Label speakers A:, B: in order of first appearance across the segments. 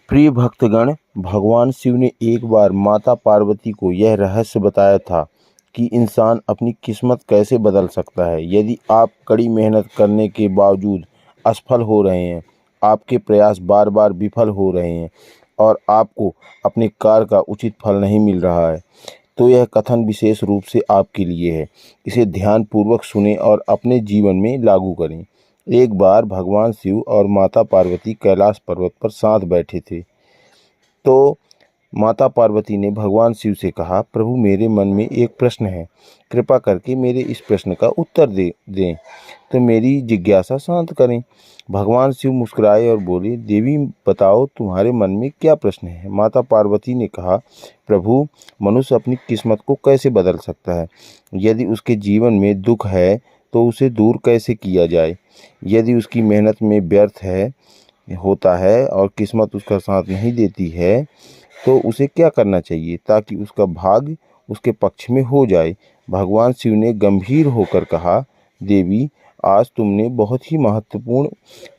A: प्रिय भक्तगण, भगवान शिव ने एक बार माता पार्वती को यह रहस्य बताया था कि इंसान अपनी किस्मत कैसे बदल सकता है। यदि आप कड़ी मेहनत करने के बावजूद असफल हो रहे हैं, आपके प्रयास बार बार विफल हो रहे हैं और आपको अपने कार्य का उचित फल नहीं मिल रहा है, तो यह कथन विशेष रूप से आपके लिए है। इसे ध्यानपूर्वक सुनें और अपने जीवन में लागू करें। एक बार भगवान शिव और माता पार्वती कैलाश पर्वत पर साथ बैठे थे। तो माता पार्वती ने भगवान शिव से कहा, प्रभु, मेरे मन में एक प्रश्न है, कृपा करके मेरे इस प्रश्न का उत्तर दें तो मेरी जिज्ञासा शांत करें। भगवान शिव मुस्कुराए और बोले, देवी, बताओ तुम्हारे मन में क्या प्रश्न है। माता पार्वती ने कहा, प्रभु, मनुष्य अपनी किस्मत को कैसे बदल सकता है। यदि उसके जीवन में दुख है तो उसे दूर कैसे किया जाए। यदि उसकी मेहनत में व्यर्थ होता है और किस्मत उसका साथ नहीं देती है तो उसे क्या करना चाहिए ताकि उसका भाग्य उसके पक्ष में हो जाए। भगवान शिव ने गंभीर होकर कहा, देवी, आज तुमने बहुत ही महत्वपूर्ण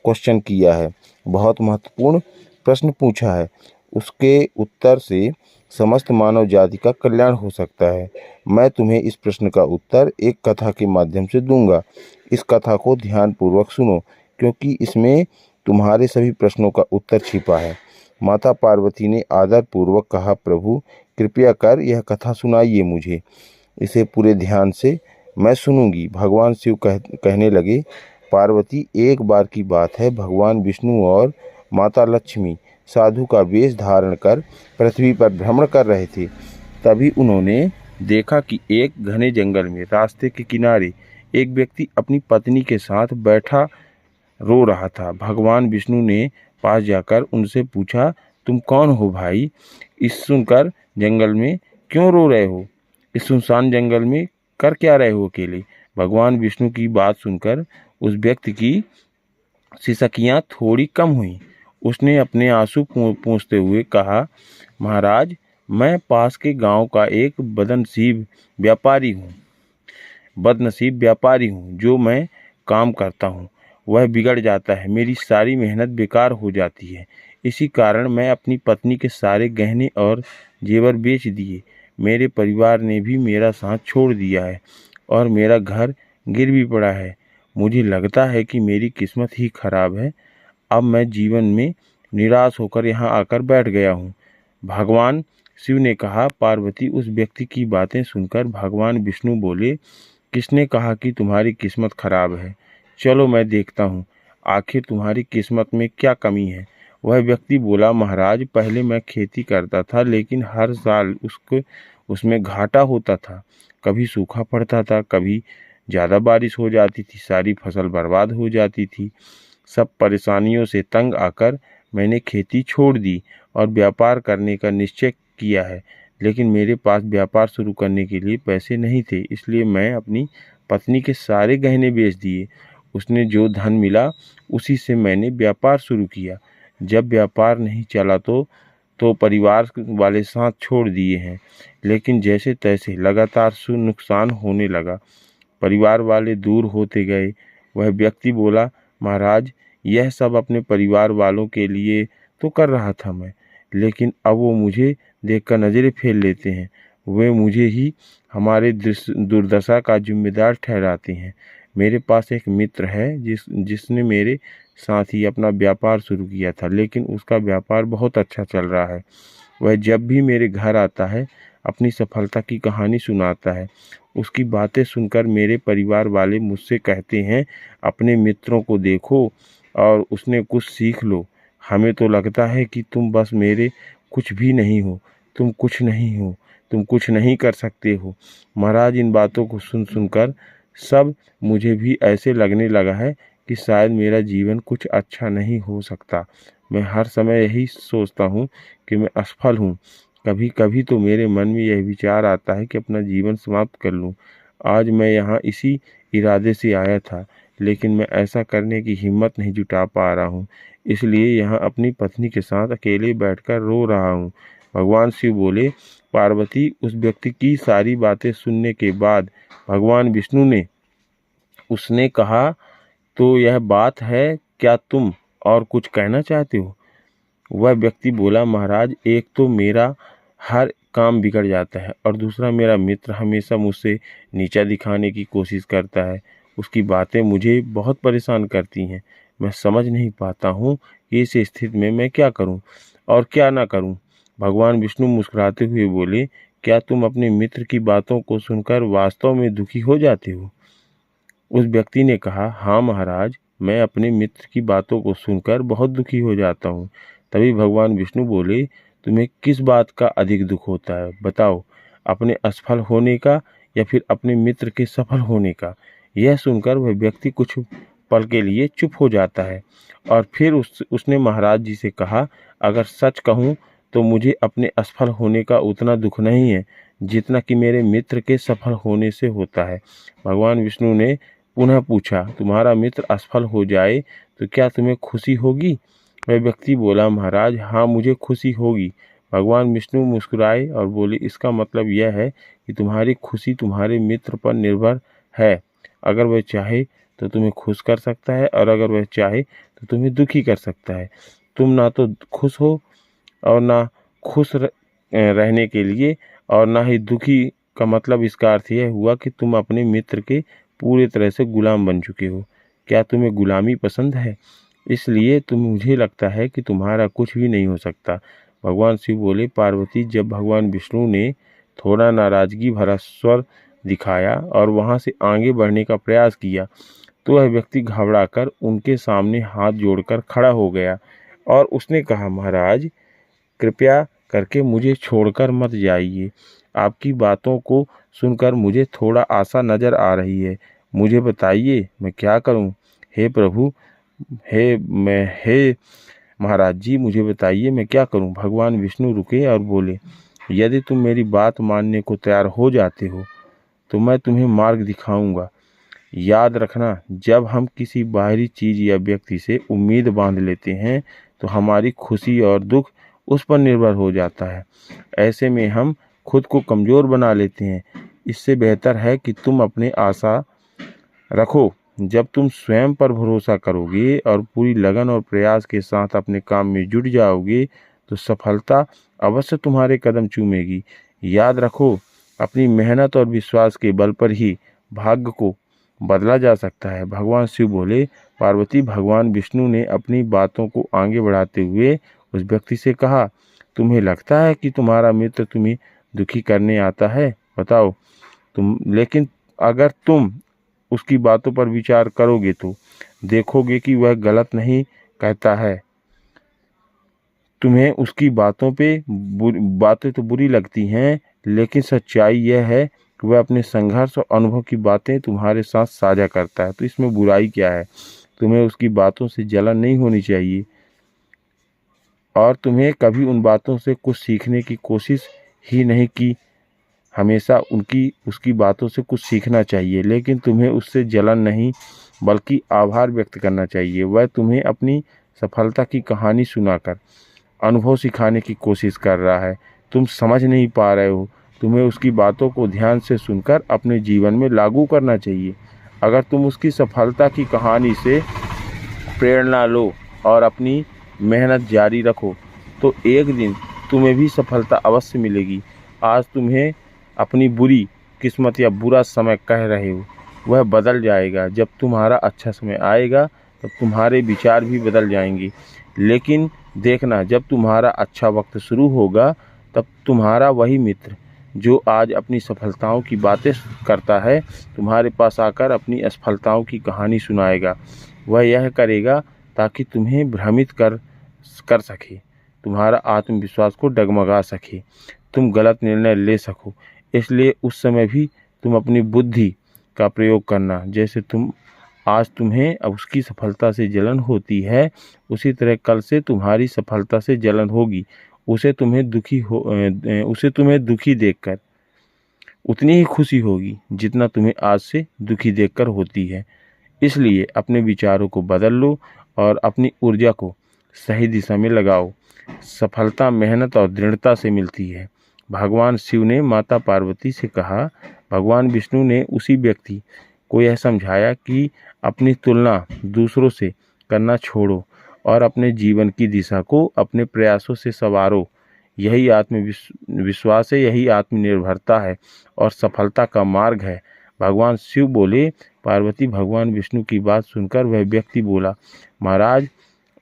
A: क्वेश्चन किया है, बहुत महत्वपूर्ण प्रश्न पूछा है। उसके उत्तर से समस्त मानव जाति का कल्याण हो सकता है। मैं तुम्हें इस प्रश्न का उत्तर एक कथा के माध्यम से दूंगा। इस कथा को ध्यानपूर्वक सुनो, क्योंकि इसमें तुम्हारे सभी प्रश्नों का उत्तर छिपा है। माता पार्वती ने आदरपूर्वक कहा, प्रभु, कृपया कर यह कथा सुनाइए मुझे। इसे पूरे ध्यान से मैं सुनूंगी। भगवान शिव कहने लगे, पार्वती, एक बार की बात है, भगवान विष्णु और माता लक्ष्मी साधु का वेश धारण कर पृथ्वी पर भ्रमण कर रहे थे। तभी उन्होंने देखा कि एक घने जंगल में रास्ते के किनारे एक व्यक्ति अपनी पत्नी के साथ बैठा रो रहा था। भगवान विष्णु ने पास जाकर उनसे पूछा, तुम कौन हो भाई? इस सुनकर जंगल में क्यों रो रहे हो? इस सुनसान जंगल में कर क्या रहे हो अकेले? भगवान विष्णु की बात सुनकर उस व्यक्ति की सिसकियां थोड़ी कम हुई। उसने अपने आंसू पोंछते हुए कहा, महाराज, मैं पास के गांव का एक बदनसीब व्यापारी हूँ। जो मैं काम करता हूँ वह बिगड़ जाता है, मेरी सारी मेहनत बेकार हो जाती है। इसी कारण मैं अपनी पत्नी के सारे गहने और जेवर बेच दिए। मेरे परिवार ने भी मेरा साथ छोड़ दिया है और मेरा घर गिरवी पड़ा है। मुझे लगता है कि मेरी किस्मत ही खराब है। अब मैं जीवन में निराश होकर यहाँ आकर बैठ गया हूँ। भगवान शिव ने कहा, पार्वती, उस व्यक्ति की बातें सुनकर भगवान विष्णु बोले, किसने कहा कि तुम्हारी किस्मत खराब है? चलो मैं देखता हूँ आखिर तुम्हारी किस्मत में क्या कमी है। वह व्यक्ति बोला, महाराज, पहले मैं खेती करता था, लेकिन हर साल उसमें घाटा होता था। कभी सूखा पड़ता था, कभी ज़्यादा बारिश हो जाती थी, सारी फसल बर्बाद हो जाती थी। सब परेशानियों से तंग आकर मैंने खेती छोड़ दी और व्यापार करने का निश्चय किया है, लेकिन मेरे पास व्यापार शुरू करने के लिए पैसे नहीं थे, इसलिए मैं अपनी पत्नी के सारे गहने बेच दिए। उसने जो धन मिला उसी से मैंने व्यापार शुरू किया। जब व्यापार नहीं चला तो परिवार वाले साथ छोड़ दिए हैं, लेकिन जैसे तैसे लगातार नुकसान होने लगा। परिवार वाले दूर होते गए। वह व्यक्ति बोला, महाराज, यह सब अपने परिवार वालों के लिए तो कर रहा था मैं, लेकिन अब वो मुझे देखकर नज़रें फेर लेते हैं। वे मुझे ही हमारे दुर्दशा का जिम्मेदार ठहराते हैं। मेरे पास एक मित्र है जिसने मेरे साथ ही अपना व्यापार शुरू किया था, लेकिन उसका व्यापार बहुत अच्छा चल रहा है। वह जब भी मेरे घर आता है अपनी सफलता की कहानी सुनाता है। उसकी बातें सुनकर मेरे परिवार वाले मुझसे कहते हैं, अपने मित्रों को देखो और उसने कुछ सीख लो। हमें तो लगता है कि तुम बस मेरे कुछ भी नहीं हो, तुम कुछ नहीं हो, तुम कुछ नहीं कर सकते हो। महाराज, इन बातों को सुन सुनकर सब मुझे भी ऐसे लगने लगा है कि शायद मेरा जीवन कुछ अच्छा नहीं हो सकता। मैं हर समय यही सोचता हूँ कि मैं असफल हूँ। कभी कभी तो मेरे मन में यह विचार आता है कि अपना जीवन समाप्त कर लूँ। आज मैं यहाँ इसी इरादे से आया था, लेकिन मैं ऐसा करने की हिम्मत नहीं जुटा पा रहा हूँ, इसलिए यहाँ अपनी पत्नी के साथ अकेले बैठकर रो रहा हूँ। भगवान शिव बोले, पार्वती, उस व्यक्ति की सारी बातें सुनने के बाद भगवान विष्णु ने उसने कहा, तो यह बात है, क्या तुम और कुछ कहना चाहते हो? वह व्यक्ति बोला, महाराज एक तो मेरा हर काम बिगड़ जाता है और दूसरा मेरा मित्र हमेशा मुझसे नीचा दिखाने की कोशिश करता है। उसकी बातें मुझे बहुत परेशान करती हैं। मैं समझ नहीं पाता हूँ कि इस स्थिति में मैं क्या करूँ और क्या ना करूँ। भगवान विष्णु मुस्कुराते हुए बोले, क्या तुम अपने मित्र की बातों को सुनकर वास्तव में दुखी हो जाते हो? उस व्यक्ति ने कहा, हाँ महाराज, मैं अपने मित्र की बातों को सुनकर बहुत दुखी हो जाता हूँ। तभी भगवान विष्णु बोले, तुम्हें किस बात का अधिक दुख होता है, बताओ, अपने असफल होने का या फिर अपने मित्र के सफल होने का? यह सुनकर वह व्यक्ति कुछ पल के लिए चुप हो जाता है और फिर उसने महाराज जी से कहा, अगर सच कहूँ तो मुझे अपने असफल होने का उतना दुख नहीं है जितना कि मेरे मित्र के सफल होने से होता है। भगवान विष्णु ने पुनः पूछा, तुम्हारा मित्र असफल हो जाए तो क्या तुम्हें खुशी होगी? वह व्यक्ति बोला, महाराज हाँ, मुझे खुशी होगी। भगवान विष्णु मुस्कुराए और बोले, इसका मतलब यह है कि तुम्हारी खुशी तुम्हारे मित्र पर निर्भर है। अगर वह चाहे तो तुम्हें खुश कर सकता है और अगर वह चाहे तो तुम्हें दुखी कर सकता है। तुम ना तो खुश हो और ना खुश रहने के लिए और ना ही दुखी का मतलब इसका अर्थ यह हुआ कि तुम अपने मित्र के पूरी तरह से गुलाम बन चुके हो। क्या तुम्हें गुलामी पसंद है? इसलिए मुझे लगता है कि तुम्हारा कुछ भी नहीं हो सकता। भगवान शिव बोले, पार्वती, जब भगवान विष्णु ने थोड़ा नाराजगी भरा स्वर दिखाया और वहां से आगे बढ़ने का प्रयास किया तो वह व्यक्ति घबराकर उनके सामने हाथ जोड़कर खड़ा हो गया और उसने कहा, महाराज कृपया करके मुझे छोड़कर मत जाइए। आपकी बातों को सुनकर मुझे थोड़ा आशा नजर आ रही है। मुझे बताइए मैं क्या करूं? हे प्रभु, हे महाराज जी, मुझे बताइए मैं क्या करूं? भगवान विष्णु रुके और बोले, यदि तुम मेरी बात मानने को तैयार हो जाते हो तो मैं तुम्हें मार्ग दिखाऊंगा। याद रखना, जब हम किसी बाहरी चीज या व्यक्ति से उम्मीद बांध लेते हैं तो हमारी खुशी और दुख उस पर निर्भर हो जाता है। ऐसे में हम खुद को कमजोर बना लेते हैं। इससे बेहतर है कि तुम अपनी आशा रखो। जब तुम स्वयं पर भरोसा करोगे और पूरी लगन और प्रयास के साथ अपने काम में जुट जाओगे तो सफलता अवश्य तुम्हारे कदम चूमेगी। याद रखो, अपनी मेहनत और विश्वास के बल पर ही भाग्य को बदला जा सकता है। भगवान शिव बोले, पार्वती, भगवान विष्णु ने अपनी बातों को आगे बढ़ाते हुए उस व्यक्ति से कहा, तुम्हें लगता है कि तुम्हारा मित्र तुम्हें दुखी करने आता है? बताओ लेकिन अगर तुम उसकी बातों पर विचार करोगे तो देखोगे कि वह गलत नहीं कहता है। तुम्हें उसकी बातें तो बुरी लगती हैं, लेकिन सच्चाई यह है कि वह अपने संघर्ष और अनुभव की बातें तुम्हारे साथ साझा करता है। तो इसमें बुराई क्या है? तुम्हें उसकी बातों से जलन नहीं होनी चाहिए और तुम्हें कभी उन बातों से कुछ सीखने की कोशिश ही नहीं की। हमेशा उसकी बातों से कुछ सीखना चाहिए, लेकिन तुम्हें उससे जलन नहीं बल्कि आभार व्यक्त करना चाहिए। वह तुम्हें अपनी सफलता की कहानी सुनाकर अनुभव सिखाने की कोशिश कर रहा है। तुम समझ नहीं पा रहे हो। तुम्हें उसकी बातों को ध्यान से सुनकर अपने जीवन में लागू करना चाहिए। अगर तुम उसकी सफलता की कहानी से प्रेरणा लो और अपनी मेहनत जारी रखो तो एक दिन तुम्हें भी सफलता अवश्य मिलेगी। आज तुम्हें अपनी बुरी किस्मत या बुरा समय कह रहे हो, वह बदल जाएगा। जब तुम्हारा अच्छा समय आएगा तब तुम्हारे विचार भी बदल जाएंगे। लेकिन देखना, जब तुम्हारा अच्छा वक्त शुरू होगा तब तुम्हारा वही मित्र जो आज अपनी सफलताओं की बातें करता है तुम्हारे पास आकर अपनी असफलताओं की कहानी सुनाएगा। वह यह करेगा ताकि तुम्हें भ्रमित कर सके, तुम्हारा आत्मविश्वास को डगमगा सके, तुम गलत निर्णय ले सको। इसलिए उस समय भी तुम अपनी बुद्धि का प्रयोग करना। जैसे आज तुम्हें उसकी सफलता से जलन होती है, उसी तरह कल से तुम्हारी सफलता से जलन होगी। उसे तुम्हें दुखी देखकर उतनी ही खुशी होगी जितना तुम्हें आज से दुखी देखकर होती है। इसलिए अपने विचारों को बदल लो और अपनी ऊर्जा को सही दिशा में लगाओ। सफलता मेहनत और दृढ़ता से मिलती है। भगवान शिव ने माता पार्वती से कहा। भगवान विष्णु ने उसी व्यक्ति को यह समझाया कि अपनी तुलना दूसरों से करना छोड़ो और अपने जीवन की दिशा को अपने प्रयासों से संवारो। यही आत्मविश्वास है, यही आत्मनिर्भरता है और सफलता का मार्ग है। भगवान शिव बोले। पार्वती भगवान विष्णु की बात सुनकर वह व्यक्ति बोला, महाराज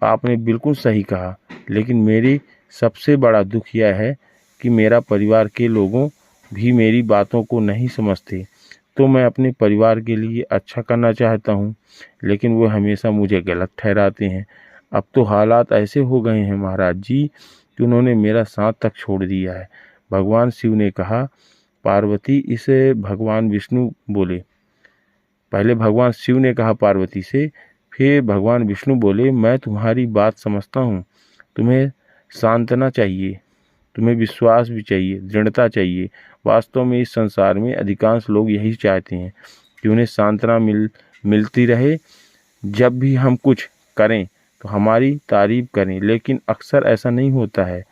A: आपने बिल्कुल सही कहा, लेकिन मेरी सबसे बड़ा दुख यह है कि मेरा परिवार के लोगों भी मेरी बातों को नहीं समझते। तो मैं अपने परिवार के लिए अच्छा करना चाहता हूँ, लेकिन वो हमेशा मुझे गलत ठहराते हैं। अब तो हालात ऐसे हो गए हैं महाराज जी कि उन्होंने मेरा साथ तक छोड़ दिया है। भगवान शिव ने कहा, पार्वती इसे भगवान विष्णु बोले। पहले भगवान शिव ने कहा पार्वती से, फिर भगवान विष्णु बोले, मैं तुम्हारी बात समझता हूँ। तुम्हें सांत्वना चाहिए, तुम्हें विश्वास भी चाहिए, दृढ़ता चाहिए। वास्तव में इस संसार में अधिकांश लोग यही चाहते हैं कि उन्हें सांत्वना मिलती रहे। जब भी हम कुछ करें तो हमारी तारीफ करें, लेकिन अक्सर ऐसा नहीं होता है।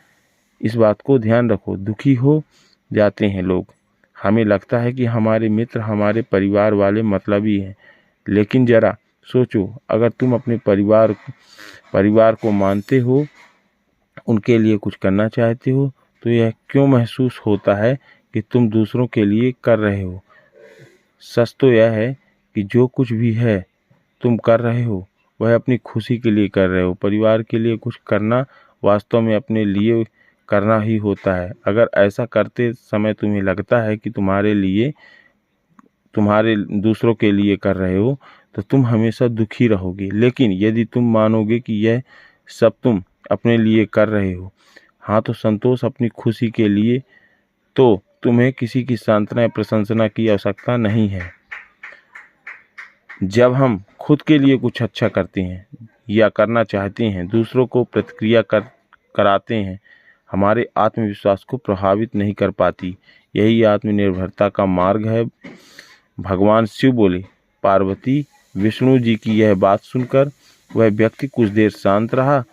A: इस बात को ध्यान रखो। दुखी हो जाते हैं लोग। हमें लगता है कि हमारे मित्र हमारे परिवार वाले मतलबी हैं, लेकिन ज़रा सोचो, अगर तुम अपने परिवार को मानते हो, उनके लिए कुछ करना चाहते हो, तो यह क्यों महसूस होता है कि तुम दूसरों के लिए कर रहे हो? सच तो यह है कि जो कुछ भी है तुम कर रहे हो वह अपनी खुशी के लिए कर रहे हो। परिवार के लिए कुछ करना वास्तव में अपने लिए करना ही होता है। अगर ऐसा करते समय तुम्हें लगता है कि तुम्हारे दूसरों के लिए कर रहे हो, तो तुम हमेशा दुखी रहोगे। लेकिन यदि तुम मानोगे कि यह सब तुम अपने लिए कर रहे हो, हाँ, तो संतोष अपनी खुशी के लिए, तो तुम्हें किसी की सांत्वना या प्रशंसा की आवश्यकता नहीं है। जब हम खुद के लिए कुछ अच्छा करते हैं या करना चाहते हैं, दूसरों को प्रतिक्रिया कराते हैं, हमारे आत्मविश्वास को प्रभावित नहीं कर पाती। यही आत्मनिर्भरता का मार्ग है। भगवान शिव बोले। पार्वती विष्णु जी की यह बात सुनकर वह व्यक्ति कुछ देर शांत रहा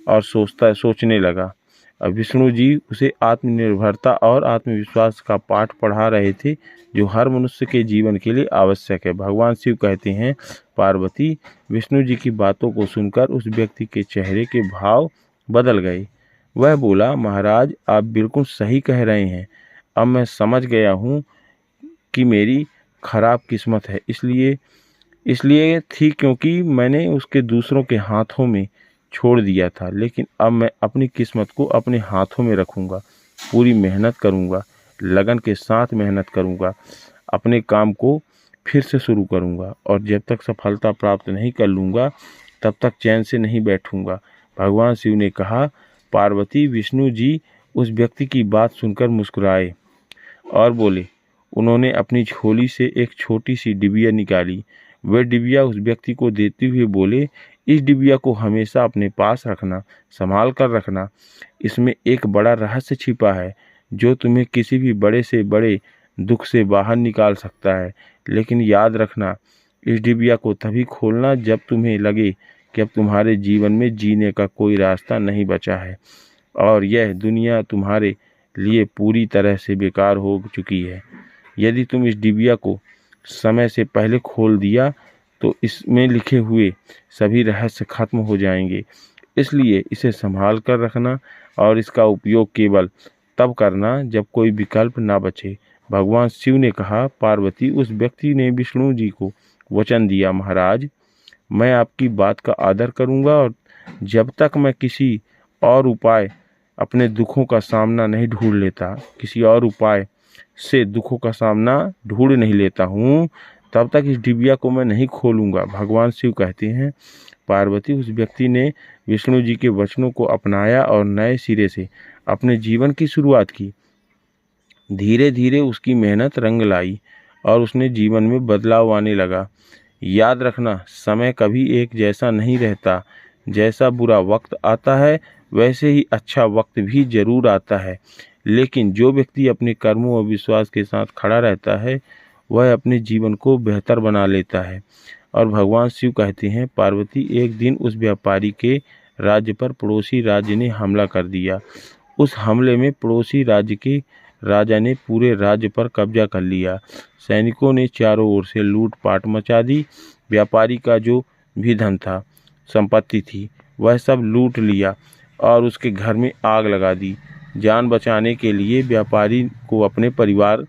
A: और सोचने लगा। अब विष्णु जी उसे आत्मनिर्भरता और आत्मविश्वास का पाठ पढ़ा रहे थे, जो हर मनुष्य के जीवन के लिए आवश्यक है। भगवान शिव कहते हैं, पार्वती विष्णु जी की बातों को सुनकर उस व्यक्ति के चेहरे के भाव बदल गए। वह बोला, महाराज आप बिल्कुल सही कह रहे हैं। अब मैं समझ गया हूँ कि मेरी खराब किस्मत है इसलिए थी क्योंकि मैंने उसके दूसरों के हाथों में छोड़ दिया था। लेकिन अब मैं अपनी किस्मत को अपने हाथों में रखूँगा, पूरी मेहनत करूँगा, लगन के साथ मेहनत करूँगा, अपने काम को फिर से शुरू करूँगा और जब तक सफलता प्राप्त नहीं कर लूँगा तब तक चैन से नहीं बैठूँगा। भगवान शिव ने कहा। पार्वती विष्णु जी उस व्यक्ति की बात सुनकर मुस्कुराए और बोले। उन्होंने अपनी झोली से एक छोटी सी डिबिया निकाली। वे डिबिया उस व्यक्ति को देते हुए बोले, इस डिबिया को हमेशा अपने पास रखना, संभाल कर रखना। इसमें एक बड़ा रहस्य छिपा है जो तुम्हें किसी भी बड़े से बड़े दुख से बाहर निकाल सकता है। लेकिन याद रखना, इस डिबिया को तभी खोलना जब तुम्हें लगे कि अब तुम्हारे जीवन में जीने का कोई रास्ता नहीं बचा है और यह दुनिया तुम्हारे लिए पूरी तरह से बेकार हो चुकी है। यदि तुम इस डिबिया को समय से पहले खोल दिया तो इसमें लिखे हुए सभी रहस्य खत्म हो जाएंगे। इसलिए इसे संभाल कर रखना और इसका उपयोग केवल तब करना जब कोई विकल्प ना बचे। भगवान शिव ने कहा। पार्वती उस व्यक्ति ने विष्णु जी को वचन दिया, महाराज मैं आपकी बात का आदर करूंगा और जब तक मैं किसी और उपाय अपने दुखों का सामना नहीं ढूंढ लेता, किसी और उपाय से दुखों का सामना ढूंढ नहीं लेता हूँ, तब तक इस डिबिया को मैं नहीं खोलूँगा। भगवान शिव कहते हैं। पार्वती उस व्यक्ति ने विष्णु जी के वचनों को अपनाया और नए सिरे से अपने जीवन की शुरुआत की। धीरे धीरे उसकी मेहनत रंग लाई और उसने जीवन में बदलाव आने लगा। याद रखना, समय कभी एक जैसा नहीं रहता। जैसा बुरा वक्त आता है वैसे ही अच्छा वक्त भी जरूर आता है। लेकिन जो व्यक्ति अपने कर्मों और विश्वास के साथ खड़ा रहता है वह अपने जीवन को बेहतर बना लेता है। और भगवान शिव कहते हैं। पार्वती एक दिन उस व्यापारी के राज्य पर पड़ोसी राज्य ने हमला कर दिया। उस हमले में पड़ोसी राज्य के राजा ने पूरे राज्य पर कब्जा कर लिया। सैनिकों ने चारों ओर से लूटपाट मचा दी। व्यापारी का जो भी धन था, संपत्ति थी, वह सब लूट लिया और उसके घर में आग लगा दी। जान बचाने के लिए व्यापारी को अपने परिवार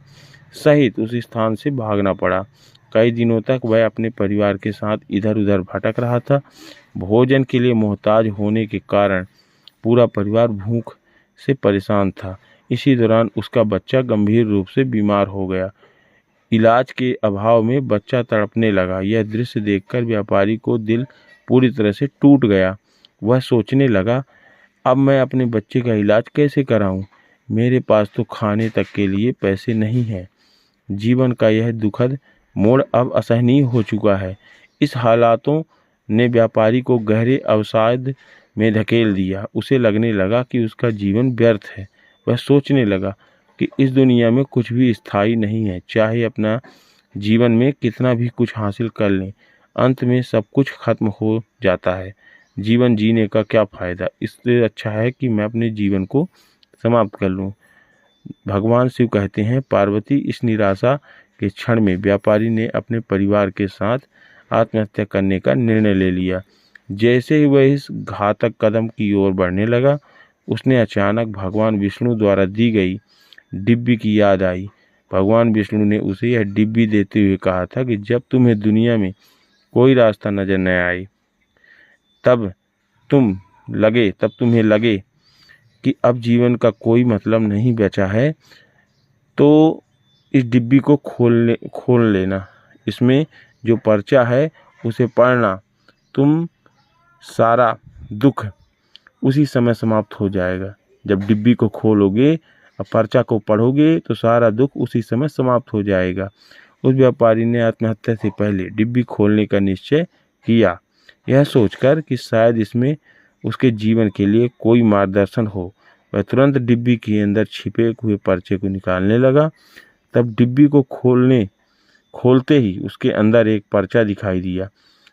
A: सहित उस स्थान से भागना पड़ा। कई दिनों तक वह अपने परिवार के साथ इधर उधर भटक रहा था। भोजन के लिए मोहताज होने के कारण पूरा परिवार भूख से परेशान था। इसी दौरान उसका बच्चा गंभीर रूप से बीमार हो गया। इलाज के अभाव में बच्चा तड़पने लगा। यह दृश्य देखकर व्यापारी को दिल पूरी तरह से टूट गया। वह सोचने लगा, अब मैं अपने बच्चे का इलाज कैसे कराऊं? मेरे पास तो खाने तक के लिए पैसे नहीं हैं। जीवन का यह दुखद मोड़ अब असहनीय हो चुका है। इस हालातों ने व्यापारी को गहरे अवसाद में धकेल दिया। उसे लगने लगा कि उसका जीवन व्यर्थ है। वह सोचने लगा कि इस दुनिया में कुछ भी स्थायी नहीं है, चाहे अपना जीवन में कितना भी कुछ हासिल कर लें, अंत में सब कुछ खत्म हो जाता है। जीवन जीने का क्या फ़ायदा? इससे अच्छा है कि मैं अपने जीवन को समाप्त कर लूं। भगवान शिव कहते हैं, पार्वती, इस निराशा के क्षण में व्यापारी ने अपने परिवार के साथ आत्महत्या करने का निर्णय ले लिया। जैसे ही वह इस घातक कदम की ओर बढ़ने लगा, उसने अचानक भगवान विष्णु द्वारा दी गई डिब्बी की याद आई। भगवान विष्णु ने उसे यह डिब्बी देते हुए कहा था कि जब तुम्हें दुनिया में कोई रास्ता नजर न आए, तब तुम्हें लगे कि अब जीवन का कोई मतलब नहीं बचा है, तो इस डिब्बी को खोल लेना। इसमें जो पर्चा है उसे पढ़ना। तुम सारा दुख उसी समय समाप्त हो जाएगा। जब डिब्बी को खोलोगे और पर्चा को पढ़ोगे तो सारा दुख उसी समय समाप्त हो जाएगा। उस व्यापारी ने आत्महत्या से पहले डिब्बी खोलने का निश्चय किया, यह सोचकर कि शायद इसमें उसके जीवन के लिए कोई मार्गदर्शन हो। वह तुरंत डिब्बी के अंदर छिपे हुए पर्चे को निकालने लगा। तब डिब्बी को खोलते ही उसके अंदर एक पर्चा दिखाई दिया।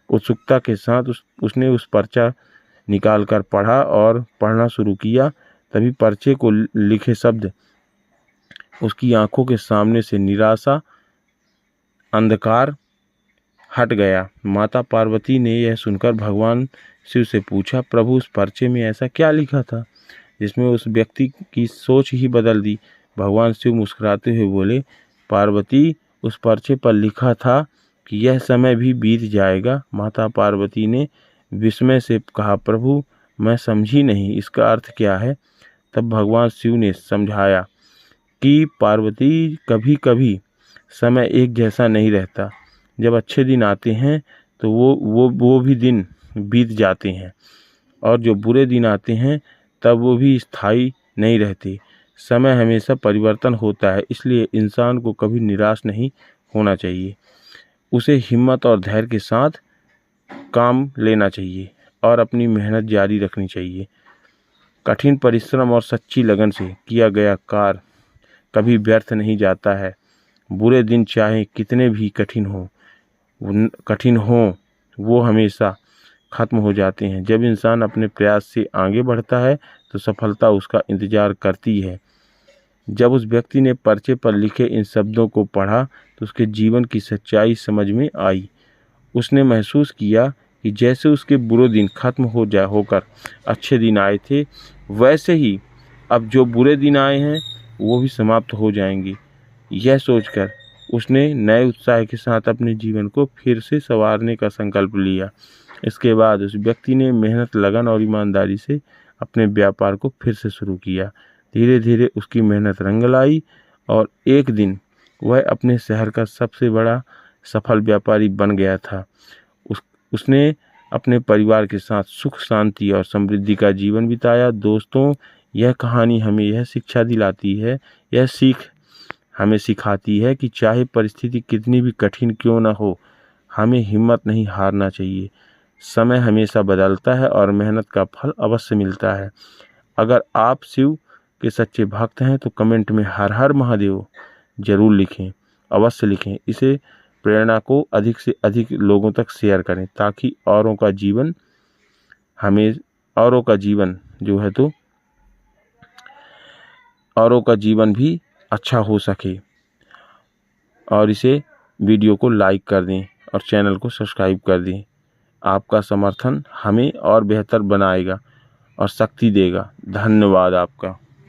A: उत्सुकता के साथ उसने उस पर्चा निकालकर पढ़ा और पढ़ना शुरू किया। तभी पर्चे को लिखे शब्द उसकी आंखों के सामने से निराशा, अंधकार हट गया। माता पार्वती ने यह सुनकर भगवान शिव से पूछा, प्रभु, उस पर्चे में ऐसा क्या लिखा था जिसमें उस व्यक्ति की सोच ही बदल दी? भगवान शिव मुस्कुराते हुए बोले, पार्वती, उस पर्चे पर लिखा था कि यह समय भी बीत जाएगा। माता पार्वती ने विस्मय से कहा, प्रभु, मैं समझी नहीं, इसका अर्थ क्या है? तब भगवान शिव ने समझाया कि पार्वती, कभी कभी समय एक जैसा नहीं रहता। जब अच्छे दिन आते हैं तो वो भी दिन बीत जाते हैं, और जो बुरे दिन आते हैं तब वो भी स्थायी नहीं रहते। समय हमेशा परिवर्तन होता है, इसलिए इंसान को कभी निराश नहीं होना चाहिए। उसे हिम्मत और धैर्य के साथ काम लेना चाहिए और अपनी मेहनत जारी रखनी चाहिए। कठिन परिश्रम और सच्ची लगन से किया गया कार्य कभी व्यर्थ नहीं जाता है। बुरे दिन चाहे कितने भी कठिन हो वो हमेशा खत्म हो जाते हैं। जब इंसान अपने प्रयास से आगे बढ़ता है तो सफलता उसका इंतजार करती है। जब उस व्यक्ति ने पर्चे पर लिखे इन शब्दों को पढ़ा तो उसके जीवन की सच्चाई समझ में आई। उसने महसूस किया कि जैसे उसके बुरे दिन खत्म होकर अच्छे दिन आए थे, वैसे ही अब जो बुरे दिन आए हैं वो भी समाप्त हो जाएंगे। यह सोचकर उसने नए उत्साह के साथ अपने जीवन को फिर से संवारने का संकल्प लिया। इसके बाद उस व्यक्ति ने मेहनत, लगन और ईमानदारी से अपने व्यापार को फिर से शुरू किया। धीरे धीरे उसकी मेहनत रंग लाई और एक दिन वह अपने शहर का सबसे बड़ा सफल व्यापारी बन गया था। उसने अपने परिवार के साथ सुख, शांति और समृद्धि का जीवन बिताया। दोस्तों, यह कहानी हमें यह शिक्षा दिलाती है, यह सीख हमें सिखाती है कि चाहे परिस्थिति कितनी भी कठिन क्यों न हो, हमें हिम्मत नहीं हारना चाहिए। समय हमेशा बदलता है और मेहनत का फल अवश्य मिलता है। अगर आप शिव के सच्चे भक्त हैं तो कमेंट में हर हर महादेव जरूर लिखें, अवश्य लिखें। इसे प्रेरणा को अधिक से अधिक लोगों तक शेयर करें ताकि औरों का जीवन भी अच्छा हो सके। और इसे वीडियो को लाइक कर दें और चैनल को सब्सक्राइब कर दें। आपका समर्थन हमें और बेहतर बनाएगा और शक्ति देगा। धन्यवाद आपका।